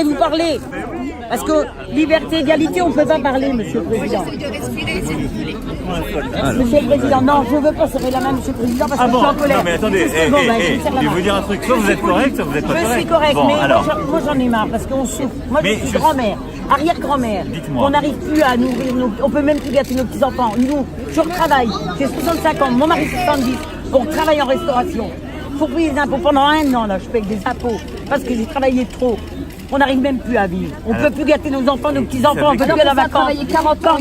voudrais vous parler. Parce que liberté, égalité, on ne peut pas parler, Monsieur le Président. Monsieur le Président, non, je ne veux pas serrer la main, Monsieur le Président, parce que je suis en colère. Non mais attendez, je vais vous dire un truc, soit vous êtes correct, soit vous êtes pas correct. Je suis correct, bon, mais alors. moi j'en ai marre, parce qu'on souffre. Moi je suis grand-mère, arrière-grand-mère. Dites-moi. On n'arrive plus à nourrir on peut même plus gâter nos petits-enfants. Nous, je retravaille, j'ai 65 ans, mon mari 70, on travaille en restauration. Faut payer des impôts pendant 1 an, là, je paye des impôts, parce que j'ai travaillé trop. On n'arrive même plus à vivre. On ne peut plus gâter nos enfants, nos petits-enfants, on ne peut plus aller en vacances. Travailler 40 ans,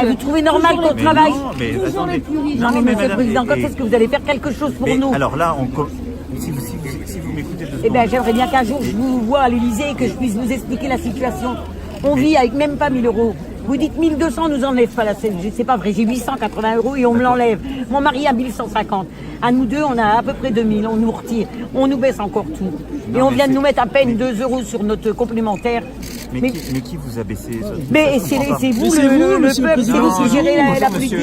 vous trouvez normal qu'on travaille? Non, mais attendez. Non, mais Monsieur le Président, quand est-ce que vous allez faire quelque chose pour nous? Alors là, si vous m'écoutez 2 secondes. Eh bien, j'aimerais bien qu'un jour je vous vois à l'Élysée et que je puisse vous expliquer la situation. On vit avec même pas 1000 euros. Vous dites 1200, nous enlève pas la CSG. C'est pas vrai, j'ai 880 euros et on me l'enlève. Mon mari a 1150. À nous deux, on a à peu près 2000. On nous retire. On nous baisse encore tout. Et on vient de nous mettre à peine 2 euros sur notre complémentaire. Mais qui vous a baissé ça? Mais c'est vous, le peuple, c'est vous qui gérez la politique.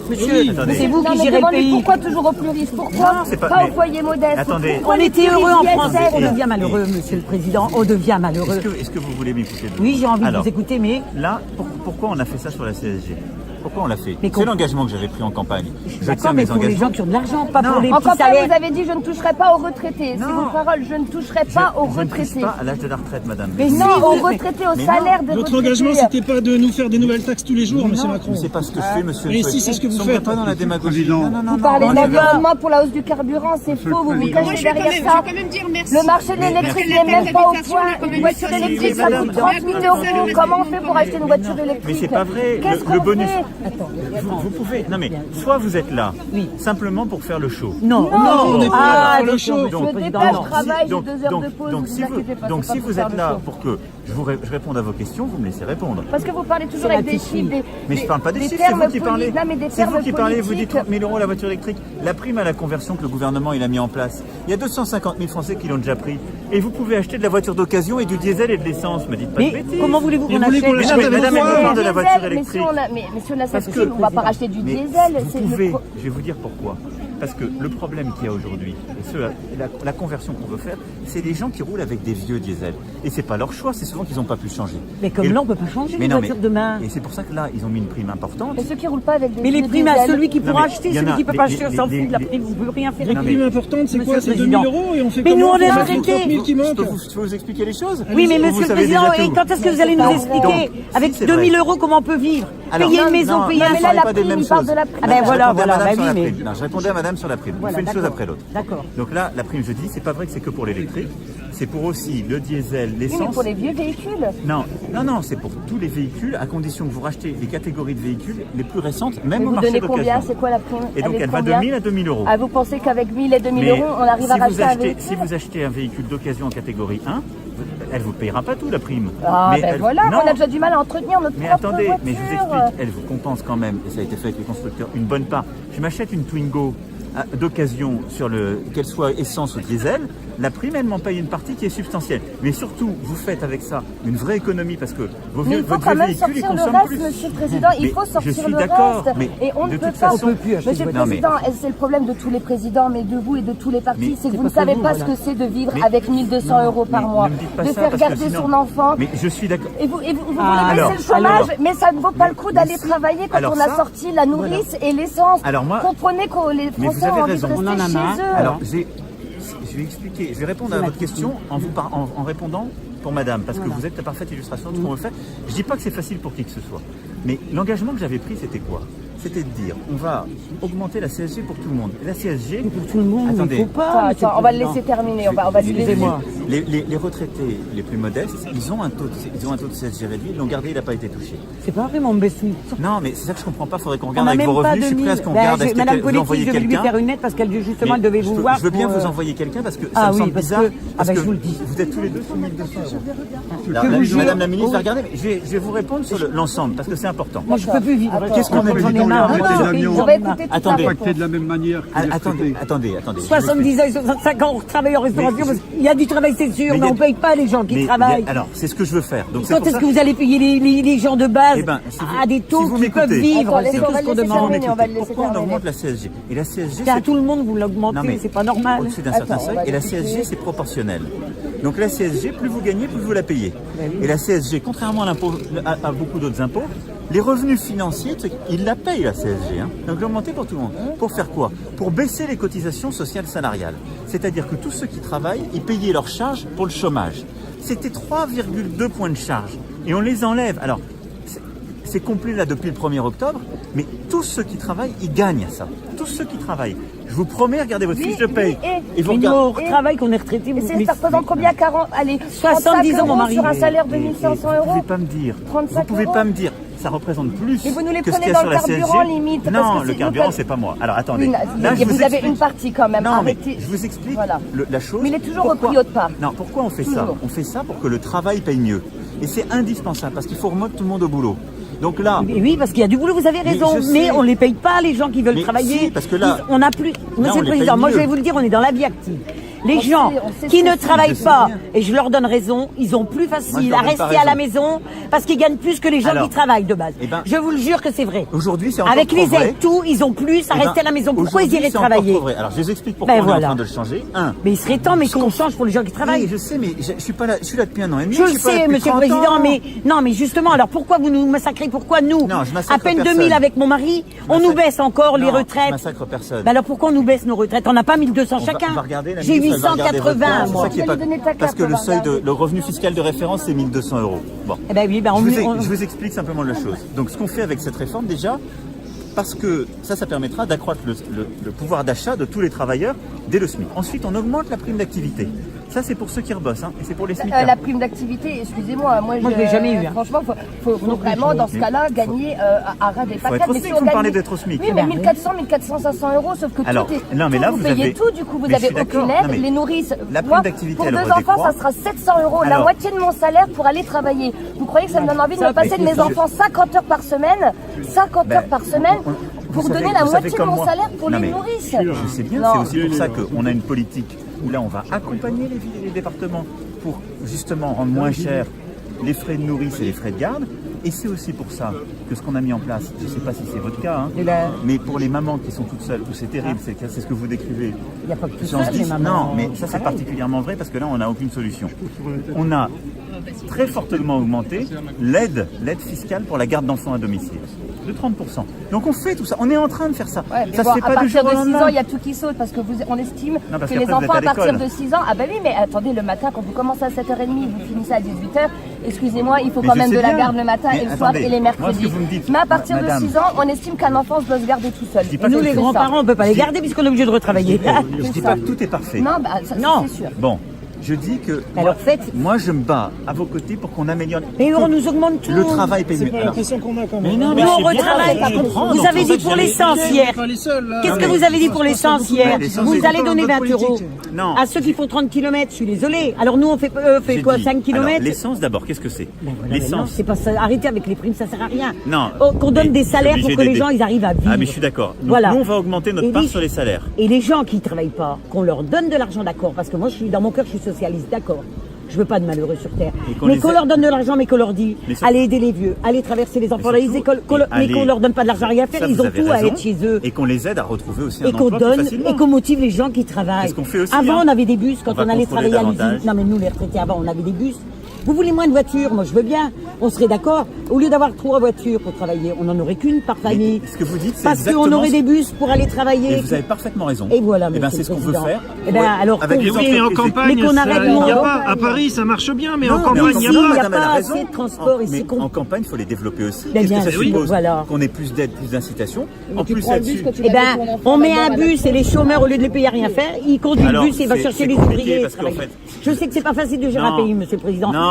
Monsieur, c'est vous qui gérez le pays. Pourquoi toujours aux plus riches? Pourquoi pas aux foyers modestes? Attendez. On était heureux en France. On devient malheureux, Monsieur le Président. On devient malheureux. Est-ce que vous voulez m'écouter? Oui, j'ai envie de vous écouter, mais... Là, pourquoi on a fait ça sur la CSG? Pourquoi on l'a fait? C'est l'engagement que j'avais pris en campagne. Je tiens mes mais pour les gens qui ont de l'argent, pas pour les en petits campagne, salaires. vous avez dit je ne toucherai pas aux retraités. C'est vos paroles, je ne toucherai pas aux Je ne touche retraités. pas à l'âge de la retraite, madame. Mais non, aux retraités, au salaire des retraités. Notre engagement, c'était pas de nous faire des nouvelles taxes tous les jours, monsieur Macron. Mais c'est pas ce que je fais, monsieur. Mais si, c'est ce que vous Sombrez faites. pas dans la démagogie. Non. Vous parlez de l'environnement pour la hausse du carburant, c'est faux, vous vous cachez derrière ça. Le marché de l'électrique n'est même pas au point. Une voiture électrique, ça coûte 30 000 euros. Comment on fait pour acheter une voiture électrique? Mais c'est pas vrai. Qu'est-ce Le qu'on bonus. fait? Vous pouvez. Non mais, soit vous êtes là, simplement pour faire le show. Non. on n'est pas là pour le show. Je me dépêche, je travaille, j'ai 2 heures de pause. Donc si vous êtes là pour que je réponde à vos questions, vous me laissez répondre. Parce que vous parlez toujours avec des chiffres. Mais je parle pas des chiffres, c'est vous qui parlez. C'est vous qui parlez, vous dites 30 000 euros la voiture électrique. La prime à la conversion que le gouvernement il a mis en place. Il y a 250 000 Français qui l'ont déjà pris. Et vous pouvez acheter de la voiture d'occasion et du diesel et de l'essence. Me dites pas de Mais bêtises. comment voulez-vous qu'on achète? Madame, elle parle de la voiture électrique. Mais si on a ça possible, on ne va pas racheter du diesel. Vous pouvez, je vais vous dire pourquoi. Parce que le problème qu'il y a aujourd'hui, la conversion qu'on veut faire, c'est des gens qui roulent avec des vieux diesel. Et c'est pas leur choix, c'est souvent qu'ils n'ont pas pu changer. Mais comme là, on ne peut pas changer les voitures demain. Et c'est pour ça que là, ils ont mis une prime importante. Et ceux qui ne roulent pas avec des Mais les primes à celui qui pourra acheter, celui qui ne peut pas acheter, on s'en fout de la les- prime, vous ne pouvez rien faire. Les primes importantes, c'est quoi? C'est 2 000 euros et on fait Mais nous, comment? on est pour mettre arrêtés. 30 000 qui Je manquent. peux vous expliquer les choses? Oui, mais Vous Monsieur le savez Président, déjà et tout. quand est-ce que vous allez nous Donc, expliquer si, avec c'est 2000 vrai. euros comment on peut vivre? Alors, Payer une non, maison, non, payer non, un mais là, parlez la pas des prime, mêmes il parle choses. de la prime. Ah ben voilà, Je répondais à bah madame sur la oui, mais... prime. Non, je répondais à madame sur la prime. Voilà, On fait une chose d'accord. après l'autre. D'accord. Donc là, la prime, je dis, c'est pas vrai que c'est que pour l'électrique. C'est pour aussi le diesel, Oui, mais l'essence. pour les vieux véhicules. Non, c'est pour tous les véhicules, à condition que vous rachetez les catégories de véhicules les plus récentes, même Mais au vous marché donnez d'occasion. combien? C'est quoi la prime? Et donc est elle va de combien? 1000 à 2000 euros. Ah, vous pensez qu'avec 1000 et 2000 Mais euros, on arrive à racheter un véhicule? si vous achetez un véhicule d'occasion en catégorie 1, elle vous payera pas tout la prime. Ah, Mais ben elle- voilà, non. on a déjà du mal à entretenir notre Mais propre attendez, voiture. mais je vous explique, elle vous compense quand même, et ça a été fait avec les constructeurs, une bonne part. Je m'achète une Twingo d'occasion, qu'elle soit essence ou diesel, la prime, elle m'en paye une partie qui est substantielle. Mais surtout, vous faites avec ça une vraie économie parce que Mais il faut votre quand vieux même véhicule, il sortir le consomme reste, plus. Monsieur le Président. Il Mais faut je sortir suis le d'accord, reste. mais Et on ne de peut toute pas. façon- Monsieur le Non, mais- Président, et c'est le problème de tous les présidents, mais de vous et de tous les partis, Mais c'est que vous ne pas que savez vous, pas voilà. ce que c'est de vivre Mais- avec 1200 euros par Mais mois, ne me dites pas de ça, faire parce que garder sinon- son enfant. Mais je suis d'accord. Et vous voulez baisser alors, le chômage, alors- mais ça ne vaut pas le coup d'aller si- travailler quand alors on a ça- sorti la nourrice et l'essence. Alors moi- Comprenez que les Mais vous Français avez ont envie de raison. rester On en a chez marre. eux. Alors, je vais expliquer, je vais répondre à votre question en répondant pour madame, parce que vous êtes la parfaite illustration de ce qu'on veut faire. Je dis pas que c'est facile pour qui que ce soit, mais l'engagement que j'avais pris, c'était quoi? C'était de dire, on va augmenter la CSG pour tout le monde. Et la CSG, Pour tout le monde, attendez, il ne faut pas. Monsieur Attends, on va le Président. laisser terminer, on va se laisser. Excusez-moi. les retraités les plus modestes, ils ont un taux de CSG réduit, ils l'ont gardé, il n'a pas été touché. C'est pas vraiment baissé. Non, mais c'est ça que je comprends pas, faudrait qu'on On regarde n'a avec même vos pas revenus, je suis prêt à ce qu'on regarde, est-ce que Madame vous Politique, envoyez je vais lui quelqu'un. faire une lettre parce qu'elle justement elle Mais devait vous voir. je veux bien pour, vous envoyer quelqu'un parce que ça Ah me oui, semble parce bizarre. que- ah ben, je vous le dis. Vous êtes tous les deux sous 1200 euros. Que Alors, vous jurez- Madame la ministre Oh. va regarder, mais je vais vous répondre sur l'ensemble parce que c'est important. Moi je peux plus vivre. Qu'est-ce qu'on met J'en ai marre. marre. On va écouter toute la Attendez. réponse. de la même manière. Attendez. 70 ans et 65 ans, on travaille en restauration. Parce qu'il y a du travail, c'est sûr, mais on ne paye pas les gens qui travaillent. Alors, c'est ce que je veux faire. Donc, Quand est-ce que vous allez payer les gens de base Eh ben, si vous- à des si taux vous qui peuvent m'écoutez. vivre? Attends, C'est tout on va ce qu'on le laisser demande. terminer, on va le laisser Pourquoi on terminer. augmente la CSG? Et la CSG, C'est à tout le monde, vous l'augmentez, c'est pas normal. Au-dessus d'un certain Attends, on seuil, va et la l'expliquer. CSG, c'est proportionnel. Donc la CSG, plus vous gagnez, plus vous la payez. Et la CSG, contrairement à beaucoup d'autres impôts, les revenus financiers, ils la payent la CSG. Hein. Donc l'augmenter pour tout le monde. Pour faire quoi? Pour baisser les cotisations sociales salariales. C'est-à-dire que tous ceux qui travaillent, ils payaient leurs charges pour le chômage. C'était 3,2 points de charge. Et on les enlève. Alors, c'est complet là depuis le 1er octobre, mais tous ceux qui travaillent, ils gagnent ça. Tous ceux qui travaillent. Je vous promets, regardez votre fiche de paye. et Mais nous, on travaille, qu'on est retraité. Ça représente combien 40, allez, 70 ans, mon mari. sur un salaire de Et 1500 vous euros. pouvez pas me dire. 35 Vous pouvez euros. pas me dire. Ça représente plus Mais vous nous les que ce qu'il prenez y a dans sur le la carburant, CSG. limite, parce Non, que le c'est- carburant, nous, c'est pas moi. Alors attendez. Oui, Là, je vous avez explique. une partie quand même. Non, mais Arrêtez. je vous explique Voilà. la chose. Mais il est toujours au Pourquoi- prix haut de part. Non, pourquoi on fait ça? Toujours. On fait ça pour que le travail paye mieux. Et c'est indispensable parce qu'il faut remettre tout le monde au boulot. Donc là, Mais oui, parce qu'il y a du boulot, vous avez Mais raison, je sais. mais on les paye pas, les gens qui veulent Mais travailler. si, parce que là- on n'a plus. on Monsieur le les Président, paye moi je mieux. vais vous le dire, on est dans la vie active. Les On gens sait- on sait qui ce ne que c'est. travaillent Je sais pas, bien. et je leur donne raison, ils ont plus Moi, je facile leur à donne pas rester à la raison. maison parce qu'ils gagnent plus que les gens Alors, qui travaillent de base. eh ben, je vous le jure que c'est vrai. aujourd'hui, c'est encore Avec trop les vrai. aides, tout, ils ont plus à Eh ben, rester à la maison. Pourquoi ils aujourd'hui, iraient c'est encore travailler? trop vrai. Alors, je vous explique pourquoi Ben on est voilà. en train de le changer. Mais il serait temps, mais qu'on change pour les gens qui travaillent. Oui, je sais, mais je suis pas là. Je suis là depuis un an et demi. Je le suis pas là sais, depuis Monsieur le 30 Président, ans. mais non, mais justement, alors pourquoi vous nous massacrez? Pourquoi nous, Non, je massacre à peine personne. 2000 avec mon mari, on nous baisse encore les Non, retraites? je massacre personne. Ben alors pourquoi on nous baisse nos retraites? On n'a pas 1200 On chacun. va regarder, la J'ai ministre, elle va regarder votre 880 compte. C'est moi. ça qui est pas- Je vais lui donner ta Parce carte, que on le va seuil regarder. le revenu fiscal de référence, c'est 1200 €. Bon. Eh ben oui, ben Je vous explique simplement la chose. Donc, ce qu'on fait avec cette réforme, déjà, parce que ça permettra d'accroître le pouvoir d'achat de tous les travailleurs dès le SMIC. Ensuite, on augmente la prime d'activité. Ça, c'est pour ceux qui rebossent, hein, et c'est pour les SMIC. La prime d'activité, excusez-moi, moi je l'ai jamais eu, hein. Franchement, faut vraiment dans ce cas-là gagner à ras des patates. être au Mais SMIC, si on vous me parlez gagne- d'être au SMIC. Oui, mais 1400, 1400, 500 euros, sauf que Alors, tout est. non, mais tout, là, vous vous payez avez- tout, du coup, vous mais je avez suis d'accord. aucune aide. Non, mais Les nourrices. la prime moi, d'activité, pour elle 2 redécroît. enfants, ça sera 700 euros, la Alors- moitié de mon salaire pour aller travailler. Vous croyez que ça me donne envie de me passer de mes je- enfants 50 heures par semaine, 50 Ben, heures par semaine, pour vous savez- donner la vous savez moitié de comme mon moi. salaire pour Non, les mais nourrices? Je sais bien, Non. c'est aussi pour ça qu'on a une politique où là, on va accompagner les villes et les départements pour justement rendre moins cher les frais de nourrice et les frais de garde. Et c'est aussi pour ça que ce qu'on a mis en place, je ne sais pas si c'est votre cas, hein, Et là- mais pour les mamans qui sont toutes seules, où c'est terrible, c'est ce que vous décrivez. Il n'y a pas que tout Si on ça, se dit- les mamans. non, mais ça c'est particulièrement vrai parce que là on n'a aucune solution. On a très fortement augmenté l'aide fiscale pour la garde d'enfants à domicile, de 30%. Donc on fait tout ça, on est en train de faire ça. Ouais, mais Ça bon, se fait à pas du partir jour de au 6 ans, lendemain. il y a tout qui saute parce que on estime Non, parce que les qu'après, vous enfants à êtes à partir de l'école. 6 ans, ah ben oui, mais attendez, le matin, quand vous commencez à 7h30, vous finissez à 18h, excusez-moi, il faut Mais quand je même sais de la bien. garde le matin Mais et le soir attendez, et les moi, ce que mercredis. vous me dites, Mais à partir de madame. 6 ans, on estime qu'un enfant se doit se garder tout seul. dis Et pas Nous, que les c'est grands-parents, on ne peut pas les C'est garder puisqu'on est obligé de retravailler. Je dis C'est pas ça. que tout est parfait. Non, bah, ça, Non. c'est sûr. Bon, je dis que Alors faites. moi je me bats à vos côtés pour qu'on améliore. Mais on nous augmente tout. Le travail paye C'est mieux. pas Alors, l'impression qu'on a quand Mais même. non, Nous, on c'est bien, retravaille. je comprends, Vous donc avez c'est dit ça que pour j'allais l'essence expliquer. hier. On est pas les seuls, là. Qu'est-ce Non, que mais- vous avez dit pour l'essence hier? l'essence, Vous c'est allez pas donner notre 20 euros politique. Non. à ceux qui font 30 km, je suis désolée. Alors nous, on fait J'ai quoi, dit. 5 Alors, km? l'essence d'abord, qu'est-ce que c'est? Ben voilà, mais non, L'essence. c'est pas ça. Arrêtez avec les primes, ça sert à rien. Non. Oh, qu'on donne Mais des je suis salaires pour obligé que les d'aider. gens ils arrivent à vivre. Ah mais je suis d'accord. Donc, Voilà. nous on va augmenter notre Et part les- sur les salaires. Et les gens qui ne travaillent pas, qu'on leur donne de l'argent, d'accord. Parce que moi, dans mon cœur, je suis socialiste, d'accord. Je veux pas de malheureux sur terre. Et qu'on Mais les qu'on aide. leur donne de l'argent, mais qu'on leur dit, Mais ça- allez aider les vieux, allez traverser les enfants dans les surtout, écoles, mais allez- qu'on leur donne pas de l'argent à rien faire, Ça, ils vous ont avez tout à raison. être chez eux. Et qu'on les aide à retrouver aussi Et un qu'on emploi plus donne, facilement. et qu'on motive les gens qui travaillent. C'est ce qu'on fait aussi, Avant, hein. on avait des bus, quand On va on allait contrôler travailler à l'usine. davantage. Non, mais nous, les retraités, avant, on avait des bus. Vous voulez moins de voitures? Moi, je veux bien. On serait d'accord. Au lieu d'avoir 3 voitures pour travailler, on n'en aurait qu'une par famille. Ce que vous dites, c'est Parce qu'on exactement aurait ce- des bus pour aller travailler. Et vous avez parfaitement raison. Et voilà, Eh ben, monsieur c'est ce le qu'on veut président. faire. Eh ben, alors, avec qu'on- les Oui, mais en entreprises. campagne, Mais qu'on arrête il n'y a mon- pas. À Paris, ça marche bien, mais en Non, campagne, mais il n'y a ici, pas. il y a madame, elle pas a assez raison. de transport et mais c'est con. en campagne, il faut les développer aussi. Ben Qu'est-ce bien que ça sûr, suppose? voilà. Qu'on ait plus d'aide, plus d'incitation. En Tu plus prends le bus là-dessus. que tu Eh vas ben, avec ton enfant on met là-bas, un à la bus et les chômeurs, au lieu de les payer à rien faire, ils conduisent Alors, le bus et il va c'est- chercher c'est les compliqué ouvriers. parce qu'en travailler. fait- Je sais que c'est pas facile de gérer un Non. pays, monsieur le président. Non,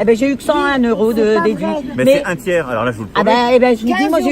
Eh ben, j'ai eu que 101 € de déduit. Mais c'est un tiers, alors là je vous le promets. Ah ben, je vous dis, moi j'ai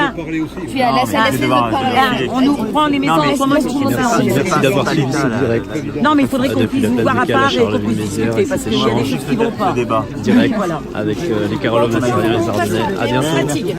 pas. Tu as la cesse de parler. On nous prend les maisons en commun. Merci d'avoir suivi ce direct. Non, mais il faudrait qu'on Depuis puisse vous voir à l'appel part et médical à qu'on puisse discuter parce qu'il y a des choses qui vont pas. Le débat. Direct Voilà. avec les Carole Massariens et les Ardennais. À bientôt. Fatigue.